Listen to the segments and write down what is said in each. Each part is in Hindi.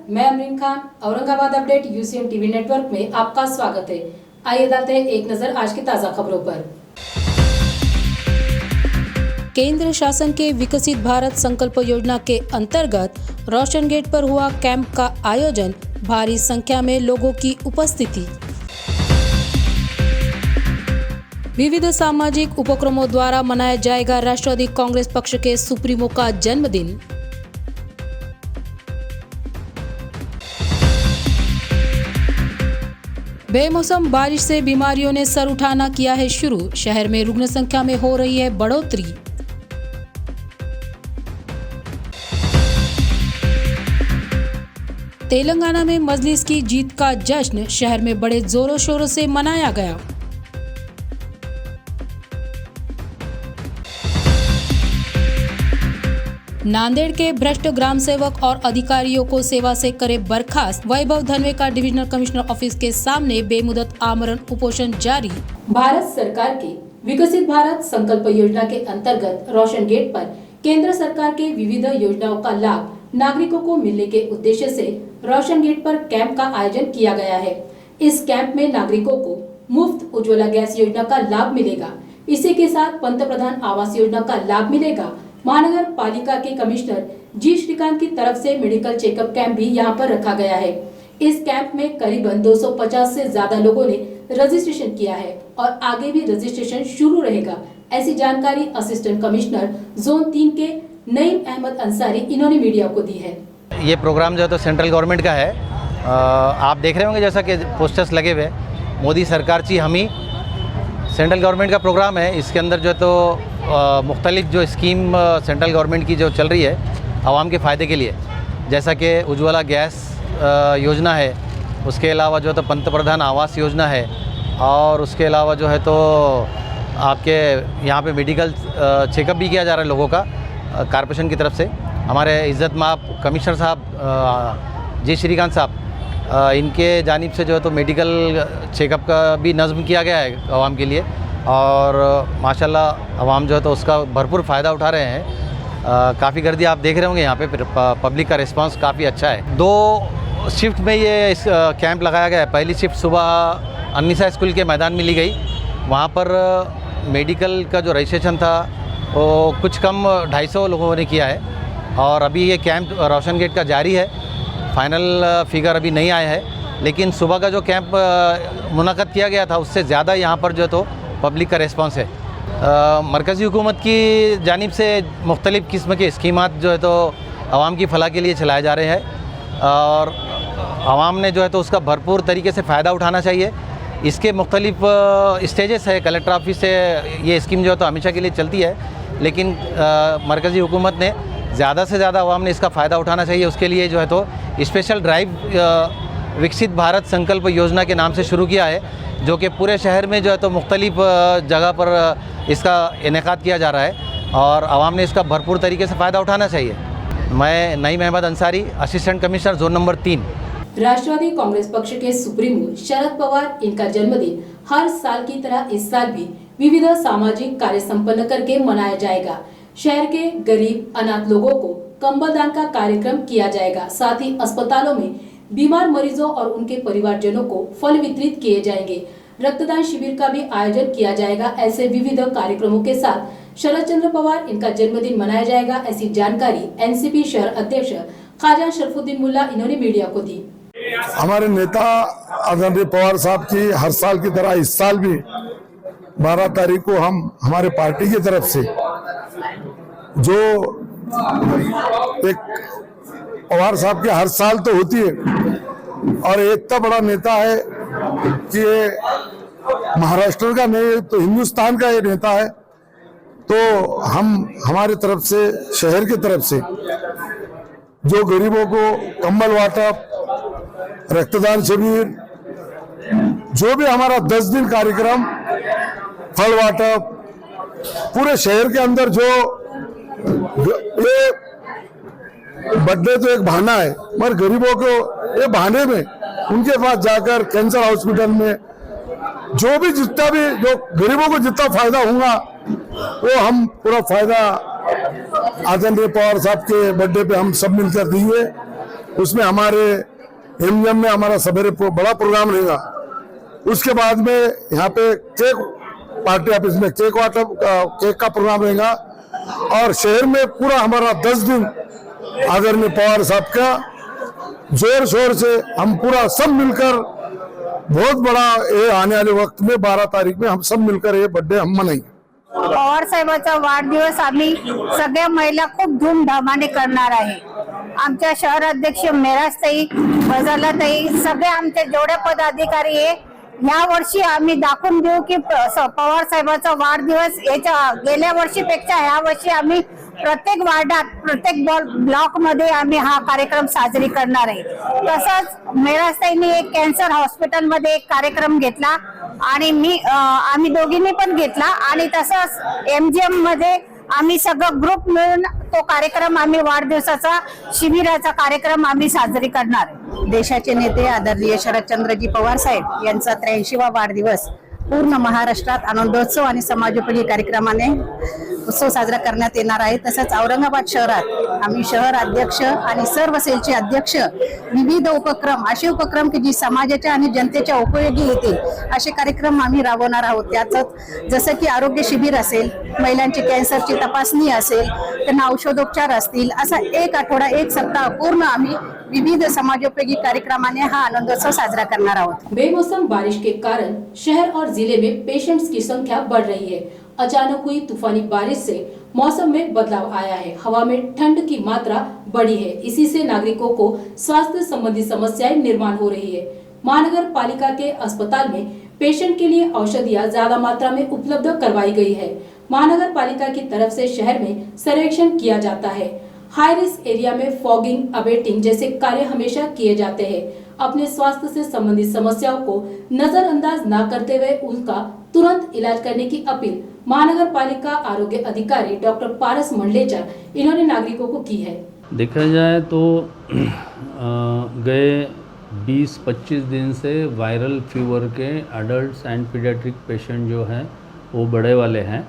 मैं Amreen Khan, Aurangabad update UCN TV network में आपका स्वागत है। आइए डालते हैं एक नजर आज की ताजा खबरों पर। केंद्र शासन के विकसित भारत संकल्प योजना के अंतर्गत रोशन गेट पर हुआ कैंप का आयोजन, भारी संख्या में लोगों की उपस्थिति। विविध सामाजिक उपक्रमों द्वारा मनाया जाएगा राष्ट्रवादी कांग्रेस पक्ष के सुप्रीमो का जन्मदिन। बेमौसम बारिश से बीमारियों ने सर उठाना किया है शुरू, शहर में रुग्ण संख्या में हो रही है बढ़ोतरी। तेलंगाना में मजलिस की जीत का जश्न शहर में बड़े जोरों शोरों से मनाया गया। नांदेड़ के भ्रष्ट ग्राम सेवक और अधिकारियों को सेवा से करे बर्खास्त, वैभव धनवे का डिविजनल कमिश्नर ऑफिस के सामने बेमुदत आमरण उपोषण जारी। भारत सरकार के विकसित भारत संकल्प योजना के अंतर्गत रोशन गेट पर केंद्र सरकार के विविध योजनाओं का लाभ नागरिकों को मिलने के उद्देश्य से रोशन गेट पर कैंप का आयोजन किया गया है। इस कैंप में नागरिकों को मुफ्त उज्ज्वला गैस योजना का लाभ मिलेगा। इसी के साथ पंतप्रधान आवास योजना का लाभ मिलेगा। महानगर पालिका के कमिश्नर जी श्रीकांत की तरफ से मेडिकल चेकअप कैंप भी यहां पर रखा गया है। इस कैंप में करीबन 250 से ज्यादा लोगों ने रजिस्ट्रेशन किया है और आगे भी रजिस्ट्रेशन शुरू रहेगा, ऐसी जानकारी असिस्टेंट कमिश्नर जोन 3 के नईम अहमद अंसारी इन्होंने मीडिया को दी है। ये प्रोग्राम जो है तो सेंट्रल गवर्नमेंट का है। आप देख रहे होंगे जैसा कि पोस्टर्स लगे हुए, मोदी सरकार ची हमी सेंट्रल गवर्नमेंट का प्रोग्राम है। इसके अंदर जो है तो मुख्तलिफ जो स्कीम सेंट्रल गवर्नमेंट की जो चल रही है आवाम के फ़ायदे के लिए, जैसा कि उज्ज्वला गैस योजना है, उसके अलावा जो है तो पंतप्रधान आवास योजना है, और उसके अलावा जो है तो आपके यहाँ पे मेडिकल चेकअप भी किया जा रहा है लोगों का कॉर्पोरेशन की तरफ से। हमारे इज़्ज़त माब कमिश्नर साहब जी श्रीकांत साहब, इनके जानिब से जो है तो मेडिकल चेकअप का भी नज़्म किया गया है आवाम के लिए, और माशाल्लाह आवाम जो है तो उसका भरपूर फ़ायदा उठा रहे हैं। काफ़ी गर्दी आप देख रहे होंगे यहाँ पे, पब्लिक का रिस्पांस काफ़ी अच्छा है। 2 शिफ्ट में ये इस कैंप लगाया गया है। पहली शिफ्ट सुबह अन्निसा स्कूल के मैदान में ली गई। वहाँ पर मेडिकल का जो रजिस्ट्रेशन था वो कुछ कम 250 लोगों ने किया है, और अभी ये कैंप रोशन गेट का जारी है। फाइनल फिगर अभी नहीं आया है, लेकिन सुबह का जो कैंप मुनक़द किया गया था उससे ज़्यादा यहाँ पर जो है तो पब्लिक का रिस्पांस है। मरकज़ी हुकूमत की जानिब से मुख्तलिफ़ किस्म के स्कीमात जो है तो आवाम की फ़लाह के लिए चलाए जा रहे हैं, और आवाम ने जो है तो उसका भरपूर तरीके से फ़ायदा उठाना चाहिए। इसके मुख्तलिफ़ स्टेजेस है। कलेक्टर ऑफिस से ये स्कीम जो है तो हमेशा के लिए चलती है, लेकिन मरकज़ी हुकूमत ने ज़्यादा से ज़्यादा आवाम ने इसका फ़ायदा उठाना चाहिए। उसके लिए जो है तो स्पेशल ड्राइव विकसित भारत संकल्प योजना के नाम से शुरू किया है, जो कि पूरे शहर में जो है तो मुख्तलिफ़ जगह पर इसका इनेकाद किया जा रहा है, और आवाम ने इसका भरपूर तरीके से फ़ायदा उठाना चाहिए। मैं Naeem Ahmed Ansari, assistant commissioner zone number 3। राष्ट्रवादी कांग्रेस पक्ष के सुप्रीमो शरद पवार, इनका जन्मदिन हर साल की तरह इस साल भी विविध सामाजिक कार्य संपन्न करके मनाया जाएगा। शहर के गरीब अनाथ लोगों को कंबल दान का कार्यक्रम किया जाएगा। साथ ही अस्पतालों में बीमार मरीजों और उनके परिवारजनों को फल वितरित किए जाएंगे। रक्तदान शिविर का भी आयोजन किया जाएगा। ऐसे विविध कार्यक्रमों के साथ शरद चंद्र पवार, इनका जन्मदिन मनाया जाएगा, ऐसी जानकारी एनसीपी शहर अध्यक्ष ख्वाजा शरफुद्दीन मुल्ला इन्होंने मीडिया को दी। हमारे नेता आदरणीय पवार साहब की हर साल की तरह इस साल भी 12 तारीख को हम हमारे पार्टी की तरफ से जो एक पवार साहब की हर साल तो होती है, और इतना बड़ा नेता है कि ये महाराष्ट्र का नहीं तो हिंदुस्तान का ये नेता है, तो हम हमारे तरफ से शहर की तरफ से जो गरीबों को कंबल वाटप, रक्तदान शिविर, जो भी हमारा 10 दिन कार्यक्रम, फल वाटप, पूरे शहर के अंदर जो ये बर्थडे तो एक बहाना है, मगर गरीबों को ये बहाने में उनके पास जाकर कैंसर हॉस्पिटल में जो भी जितना भी जो गरीबों को जितना फायदा होगा वो हम पूरा फायदा आदरणीय पवार साहब के बर्थडे पे हम सब मिलकर दिए। उसमें हमारे एमजीएम में हमारा सवेरे बड़ा प्रोग्राम रहेगा। उसके बाद में यहाँ पे केक पार्टी ऑफिस में केक का प्रोग्राम रहेगा और शहर में पूरा हमारा 10 दिन आदरणीय पवार साहब का जोर शोर से हम पूरा सब मिलकर बहुत बड़ा ये आने वाले वक्त में 12 तारीख में हम सब मिलकर ये बर्थडे हम मनाएंगे। पवार साहेबांचा वाढदिवस आम्ही सगळ्या महिला खूप धूमधामाने करणार आहे। आमच्या शहर अध्यक्ष मेराजताई, फजालाताई, सगळे आमचे जेवढे पदाधिकारी आहे या वर्षी आम्ही दाखवून देऊ की पवार साहेबांचा वाढदिवस याच्या गेल्या वर्षीपेक्षा या वर्षी आम्ही प्रत्येक वार्डात प्रत्येक ब्लॉक मध्ये आम्ही हा कार्यक्रम साजरी करणार आहे। तसंच मेराजताईंनी एक कॅन्सर हॉस्पिटल मध्ये एक कार्यक्रम घेतला आणि आम्ही दोघींनी पण घेतला आणि तसंच एमजीएम मध्ये आम्ही सगळं ग्रुप मिळून तो कार्यक्रम आम्ही वाढदिवसाचा शिबिराचा कार्यक्रम आम्ही साजरी करणार आहे। देशाचे नेते आदरणीय शरदचंद्रजी पवार साहेब यांचा 83वा वाढदिवस पूर्ण महाराष्ट्रात आनंदोत्सव आणि समाजोपयोगी कार्यक्रमाने उत्सव साजरा करण्यात येणार आहे। तसंच औरंगाबाद शहरात आम्ही शहर अध्यक्ष आणि सर्व सेलचे अध्यक्ष विविध उपक्रम असे उपक्रम की जी समाजाच्या आणि जनतेच्या उपयोगी येतील असे कार्यक्रम आम्ही राबवणार आहोत। त्यातच जसं की आरोग्य शिबिर असेल, महिलांची कॅन्सरची तपासणी असेल, त्यांना औषधोपचार असतील, असा एक आठवडा एक सप्ताह पूर्ण आम्ही विविध समाजोपयोगी कार्यक्रमाने हा आनंदोत्सव साजरा करणार आहोत। बेमौसम बारिश के कारण शहर और जिले में पेशेंट्स की संख्या बढ़ रही है। अचानक हुई तूफानी बारिश से मौसम में बदलाव आया है। हवा में ठंड की मात्रा बढ़ी है। इसी से नागरिकों को स्वास्थ्य संबंधी समस्याएं निर्माण हो रही है। महानगर पालिका के अस्पताल में पेशेंट के लिए औषधियां ज्यादा मात्रा में उपलब्ध करवाई गई है। महानगर पालिका की तरफ से शहर में सर्वेक्षण किया जाता है। हाई रिस्क एरिया में फॉगिंग, अबेटिंग जैसे कार्य हमेशा किए जाते हैं। अपने स्वास्थ्य से संबंधित समस्याओं को नजरअंदाज न करते हुए उनका तुरंत इलाज करने की अपील महानगर पालिका आरोग्य अधिकारी डॉक्टर पारस मंडलेचा इन्होंने नागरिकों को की है। देखा जाए तो गए 20-25 दिन से वायरल फीवर के एडल्ट्स एंड पीडियाट्रिक पेशेंट जो हैं वो बढ़े वाले हैं।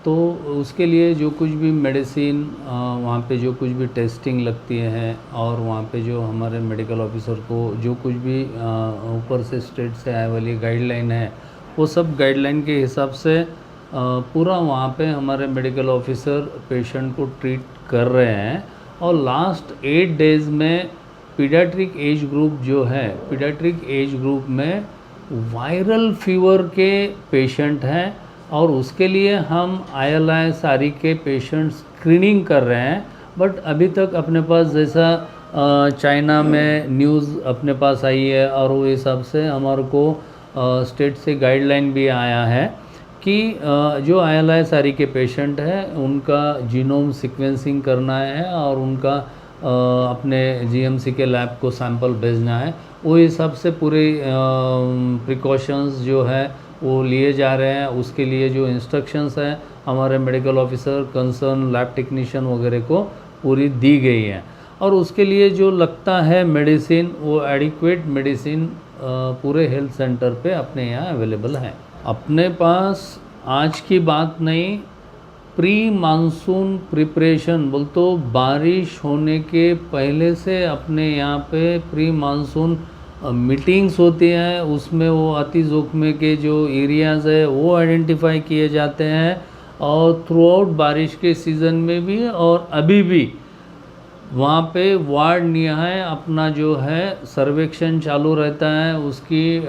तो उसके लिए जो कुछ भी मेडिसिन वहाँ पे जो कुछ भी टेस्टिंग लगती है और वहाँ पे जो हमारे मेडिकल ऑफिसर को जो कुछ भी ऊपर से स्टेट से आए वाली गाइडलाइन है वो सब गाइडलाइन के हिसाब से पूरा वहाँ पे हमारे मेडिकल ऑफिसर पेशेंट को ट्रीट कर रहे हैं। और लास्ट 8 डेज़ में पीडियाट्रिक एज ग्रुप जो है, पीडियाट्रिक एज ग्रुप में वायरल फीवर के पेशेंट हैं और उसके लिए हम ILI सारी के पेशेंट स्क्रीनिंग कर रहे हैं। बट अभी तक अपने पास जैसा चाइना में न्यूज़ अपने पास आई है और वो हिसाब से हमारे को स्टेट से गाइडलाइन भी आया है कि जो ILI सारी के पेशेंट हैं उनका जीनोम सीक्वेंसिंग करना है और उनका अपने GMC के लैब को सैंपल भेजना है। वो हिसाब से पूरे प्रिकॉशंस जो है वो लिए जा रहे हैं। उसके लिए जो इंस्ट्रक्शंस हैं हमारे medical officer, concern lab technician वगैरह को पूरी दी गई है। और उसके लिए जो लगता है मेडिसिन, वो एडिक्वेट मेडिसिन पूरे हेल्थ सेंटर पे अपने यहाँ अवेलेबल है। अपने पास आज की बात नहीं, प्री मानसून प्रिपरेशन बोल तो बारिश होने के पहले से अपने यहाँ पे प्री मानसून मीटिंग्स होती हैं। उसमें वो अति जोखिम के जो एरियाज़ है वो आइडेंटिफाई किए जाते हैं और थ्रू आउट बारिश के सीज़न में भी और अभी भी वहाँ पे वार्ड निहाय अपना जो है सर्वेक्षण चालू रहता है। उसकी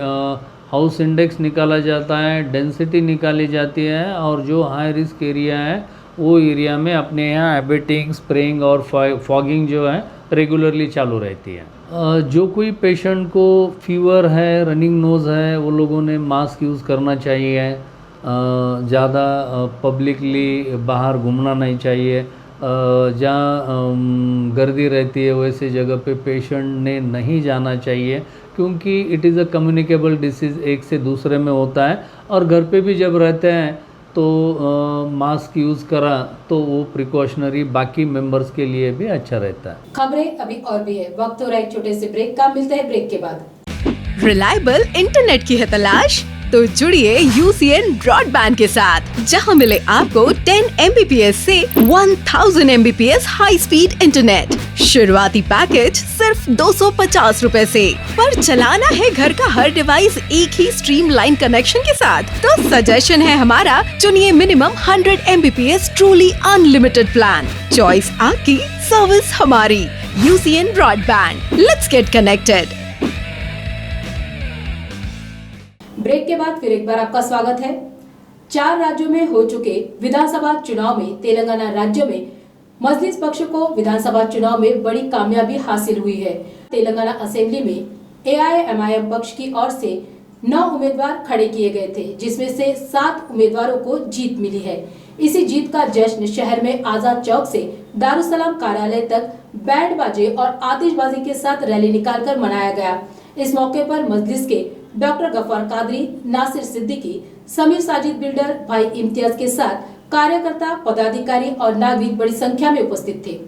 हाउस इंडेक्स निकाला जाता है, डेंसिटी निकाली जाती है और जो हाई रिस्क एरिया है वो एरिया में अपने यहाँ एबेटिंग, स्प्रेइंग और फॉगिंग जो है रेगुलरली चालू रहती है। जो कोई पेशेंट को फीवर है, रनिंग नोज़ है, वो लोगों ने मास्क यूज़ करना चाहिए। ज़्यादा पब्लिकली बाहर घूमना नहीं चाहिए। जहाँ गर्दी रहती है वैसे जगह पे पेशेंट ने नहीं जाना चाहिए क्योंकि it is a communicable disease, एक से दूसरे में होता है। और घर पे भी जब रहते हैं तो मास्क यूज़ करा तो वो प्रिकॉशनरी बाकी मेंबर्स के लिए भी अच्छा रहता है। खबरें अभी और भी है, वक्त हो रहा है एक छोटे से ब्रेक का। मिलते हैं ब्रेक के बाद। रिलायबल इंटरनेट की है तलाश, तो जुड़िए UCN ब्रॉडबैंड के साथ, जहां मिले आपको 10 Mbps से 1000 Mbps हाई स्पीड इंटरनेट। शुरुआती पैकेज सिर्फ 250 रुपए से। पर चलाना है घर का हर डिवाइस एक ही स्ट्रीमलाइन कनेक्शन के साथ, तो सजेशन है हमारा, चुनिए minimum 100 Mbps truly unlimited plan. Choice आपकी, सर्विस हमारी। UCN broadband, let's get connected. Break के बाद फिर एक बार आपका स्वागत है। 4 राज्यों में हो चुके विधानसभा चुनाव में तेलंगाना राज्य में मजलिस पक्ष को विधानसभा चुनाव में बड़ी कामयाबी हासिल हुई है। तेलंगाना असेंबली में AIMIM पक्ष की ओर से 9 उम्मीदवार खड़े किए गए थे, जिसमें से 7 उम्मीदवारों को जीत मिली है। इसी जीत का जश्न शहर में आजाद चौक से दारुसलाम कार्यालय तक बैंड बाजे और आतिशबाजी के साथ रैली निकालकर मनाया गया। इस मौके पर मजलिस के डॉक्टर गफ्फार कादरी, नासिर सिद्दीकी, समीर साजिद बिल्डर, भाई इम्तियाज के साथ कार्यकर्ता, पदाधिकारी और नागरिक बड़ी संख्या में उपस्थित थे।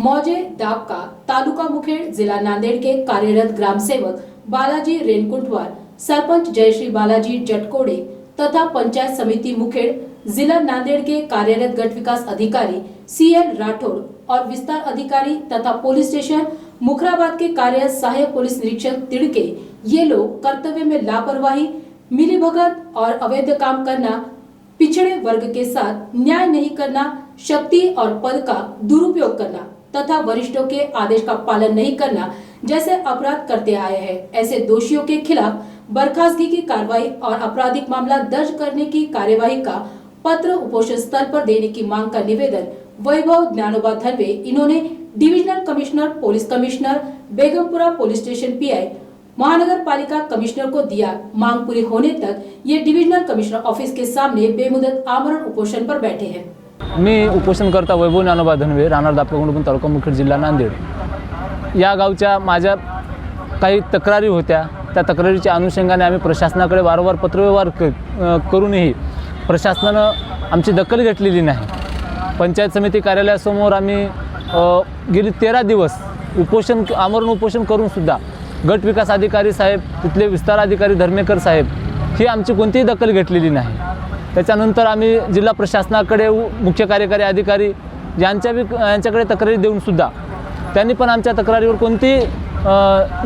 मौजे दाबका तालुका मुखेड जिला नांदेड़ के कार्यरत ग्राम सेवक बालाजी रेनकुंटवार, सरपंच जयश्री बालाजी जटकोड़े तथा पंचायत समिति मुखेड जिला नांदेड़ के कार्यरत गट विकास अधिकारी CL राठौड़ और विस्तार अधिकारी तथा पुलिस स्टेशन मुखराबाद के कार्यरत सहायक पुलिस निरीक्षक तिड़के, ये लोग कर्तव्य में लापरवाही, मिलीभगत और अवैध काम करना, पिछड़े वर्ग के साथ न्याय नहीं करना, शक्ति और पद का दुरुपयोग करना तथा वरिष्ठों के आदेश का पालन नहीं करना जैसे अपराध करते आए हैं। ऐसे दोषियों के खिलाफ बर्खास्तगी की कार्रवाई और आपराधिक मामला दर्ज करने की कार्यवाही का पत्र उपोषण स्थल पर देने की मांग का निवेदन वैभव ज्ञानोबा धनवे, इन्होंने divisional commissioner, police commissioner, Begumpura police station PI, महानगर पालिका कमिश्नर को दिया। मांग पूरी होने तक ये डिविजनल कमिश्नर ऑफिस के सामने बेमुदत आमरण उपोषण पर बैठे हैं। मी उपोषणकर्ता वैभव ज्ञानोबा धनवे, राहणार दापका गुंडपण तालुका मुखेड जिल्हा नांदेड या गावच्या माझ्या काही तक्रारी होत्या। त्या तक्रारीच्या अनुषंगाने आम्ही प्रशासनाकडे वारंवार पत्रव्यवहार करूनही प्रशासनानं आमची दखल घेतलेली नाही। पंचायत समिती कार्यालयासमोर आम्ही गेली 13 दिवस आमरण उपोषण करून सुद्धा गट विकास अधिकारी साहेब, तिथले विस्तार अधिकारी धर्मेकर साहेब ही आमची कोणतीही दखल घेतलेली नाही। त्याच्यानंतर आम्ही जिल्हा प्रशासनाकडे मुख्य कार्यकारी अधिकारी यांच्याकडे तक्रारी देऊन सुद्धा त्यांनी पण आमच्या तक्रारीवर कोणतीही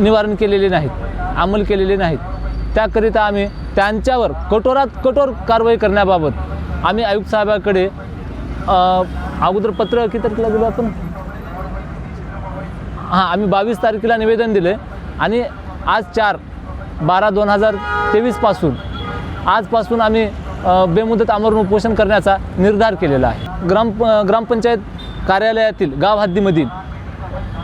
निवारण केलेले नाहीत, अंमल केलेले नाहीत। त्याकरिता आम्ही त्यांच्यावर कठोरात कठोर कारवाई करण्याबाबत आम्ही आयुक्त साहेबांकडे अगोदर पत्र किती तारखेला दिलं आपण, आम्ही 22 तारखेला निवेदन दिले आणि आज 4/12/2023 पासून आजपासून आम्ही बेमुदत आमरण उपोषण करण्याचा निर्धार केलेला आहे। ग्रामपंचायत कार्यालयातील गाव हद्दीमधील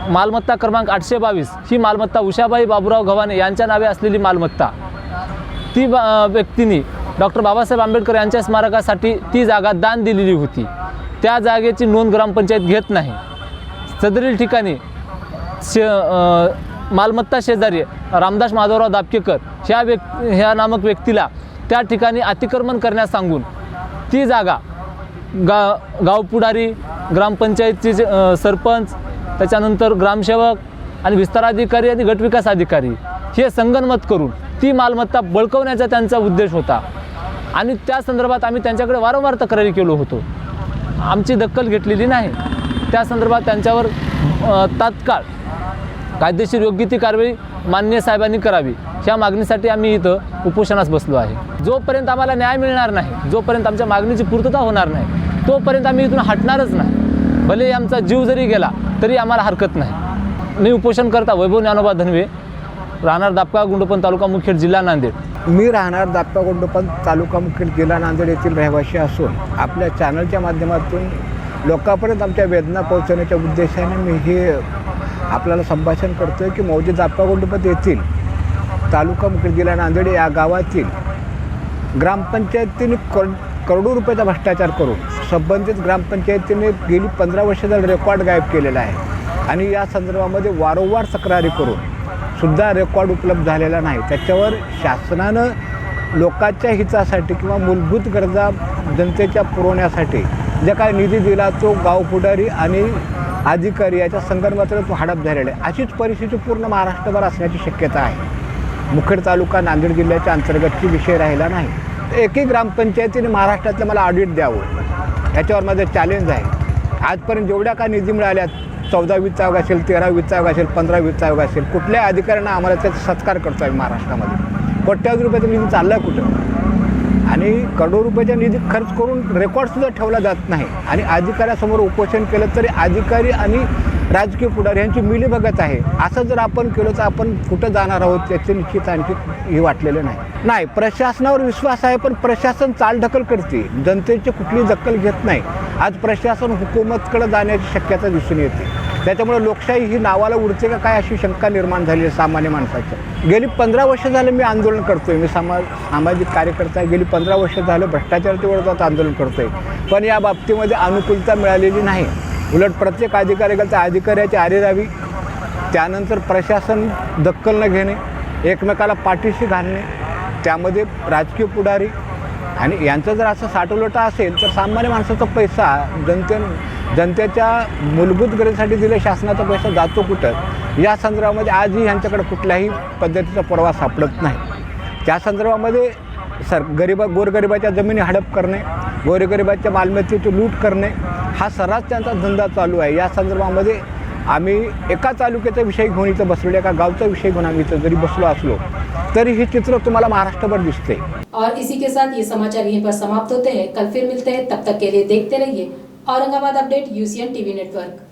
मालमत्ता क्रमांक 822 ही मालमत्ता उषाबाई बाबूराव गव्हाणे यांच्या नावे असलेली मालमत्ता, ती व्यक्तींनी डॉक्टर बाबासाहेब आंबेडकर यांच्या स्मारकासाठी ती जागा दान दिलेली होती। त्या जागेची नोंद ग्रामपंचायत घेत नाही। सदरील ठिकाणी मालमत्ता शेजारी रामदास माधवराव दापकेकर ह्या नामक व्यक्तीला त्या ठिकाणी अतिक्रमण करण्यास सांगून ती जागा गावपुढारी, ग्रामपंचायतचे सरपंच, त्याच्यानंतर ग्रामसेवक आणि विस्तार अधिकारी आणि गटविकास अधिकारी हे संगनमत करून ती मालमत्ता बळकवण्याचा त्यांचा उद्देश होता आणि त्या संदर्भात आम्ही त्यांच्याकडे वारंवार तक्रारी केलो होतो। आमची दखल घेतलेली नाही। त्या संदर्भात त्यांच्यावर तात्काळ कायदेशीर योग्य ती कारवाई माननीय साहेबांनी करावी ह्या मागणीसाठी आम्ही इथं उपोषणास बसलो आहे। जोपर्यंत आम्हाला न्याय मिळणार नाही, जोपर्यंत आमच्या मागणीची पूर्तता होणार नाही, तोपर्यंत आम्ही इथून हटणारच नाही। भले आमचा जीव जरी गेला तरी आम्हाला हरकत नाही। मी उपोषणकर्ता वैभव ज्ञानोबा धनवे, राहणार दापका गुंडपण तालुका मुखेड जिल्हा नांदेड। मी राहणार दापका गुंडपण तालुका मुखेड जिल्हा नांदेड येथील रहिवासी असून आपल्या चॅनलच्या माध्यमातून लोकांपर्यंत आमच्या वेदना पोहोचवण्याच्या उद्देशाने मी हे आपल्याला संभाषण करतो की मौजे दापका गुंडपण येथील तालुका मुखेड जिल्हा नांदेड या गावातील ग्रामपंचायतीने करोडो रुपयाचा भ्रष्टाचार करून संबंधित ग्रामपंचायतीने गेली 15 वर्ष झालं रेकॉर्ड गायब केलेला आहे आणि या संदर्भामध्ये वारंवार तक्रारी करून सुद्धा रेकॉर्ड उपलब्ध झालेला नाही. त्याच्यावर शासनानं लोकांच्या हितासाठी किंवा मूलभूत गरजा जनतेच्या पुरवण्यासाठी जे काय निधी दिला तो गाव पुढारी आणि अधिकारी याच्या संगनमताने तो हडप झालेला आहे. अशीच परिस्थिती पूर्ण महाराष्ट्रभर असण्याची शक्यता आहे. मुखेड तालुका नांदेड जिल्ह्याच्या अंतर्गतची विषय राहिला नाही. एकही ग्रामपंचायतीने महाराष्ट्रातलं मला ऑडिट द्यावं याच्यावर माझं चॅलेंज आहे. आजपर्यंत जेवढ्या का निधी मिळाल्यात 14-20 आयोग असेल, 13-20 आयोग असेल, 15-20 आयोग असेल, कुठल्या अधिकाऱ्यांना आम्हाला त्याचा सत्कार करतो आहे महाराष्ट्रामध्ये. कोट्यावधी रुपयाचा निधी चालला आहे कुठं आणि करोडो रुपयाचा निधी खर्च करून रेकॉर्डसुद्धा ठेवला जात नाही आणि अधिकाऱ्यासमोर उपोषण केलं तरी अधिकारी आणि राजकीय पुढारी यांची मिलीभगत आहे. असं जर आपण केलं तर आपण कुठं जाणार आहोत त्याचे निश्चित आणखी हे वाटलेलं नाही. प्रशासनावर विश्वास आहे पण प्रशासन चालढकल करते, जनतेची कुठली दखल घेत नाही. आज प्रशासन हुकूमतकडे जाण्याची शक्यता दिसून येते. त्याच्यामुळे लोकशाही ही नावाला उडते का काय अशी शंका निर्माण झाली आहे सामान्य माणसाच्या. गेली 15 वर्ष झालं मी आंदोलन करतोय. मी सामाजिक कार्यकर्ता आहे. गेली 15 वर्ष झालं भ्रष्टाचाराच्या विरोधात आंदोलन करतोय पण या बाबतीमध्ये अनुकूलता मिळालेली नाही. उलट प्रत्येक अधिकारी त्या अधिकाऱ्याची आरेरावी, त्यानंतर प्रशासन दखल न घेणे, एकमेकाला पाठीशी घालणे, त्यामध्ये राजकीय पुढारी आणि यांचं जर असं साठवलोटा असेल तर सामान्य माणसाचा पैसा जनतेच्या मूलभूत गरजेसाठी दिले शासनाचा पैसा जातो कुठं या संदर्भामध्ये आजही यांच्याकडे कुठल्याही पद्धतीचा पुरावा सापडत नाही. त्या संदर्भामध्ये गोरगरिबाच्या जमिनी हडप करणे, गोरगरिबाच्या मालमत्तेची लूट करणे हा सर्रास त्यांचा धंदा चालू आहे. या संदर्भामध्ये आम्ही एका तालुक्याचा विषय घेऊन इथं बसलो, एका गावचा विषय घेऊन आम्ही इथं जरी बसलो असलो तरी हे चित्र तुम्हाला महाराष्ट्रभर दिसते. और इसी के साथ ये समाचार यहीं पर समाप्त होते हैं. कल फिर मिलते हैं. तब तक के लिए देखते रहिए Aurangabad update UCN TV network.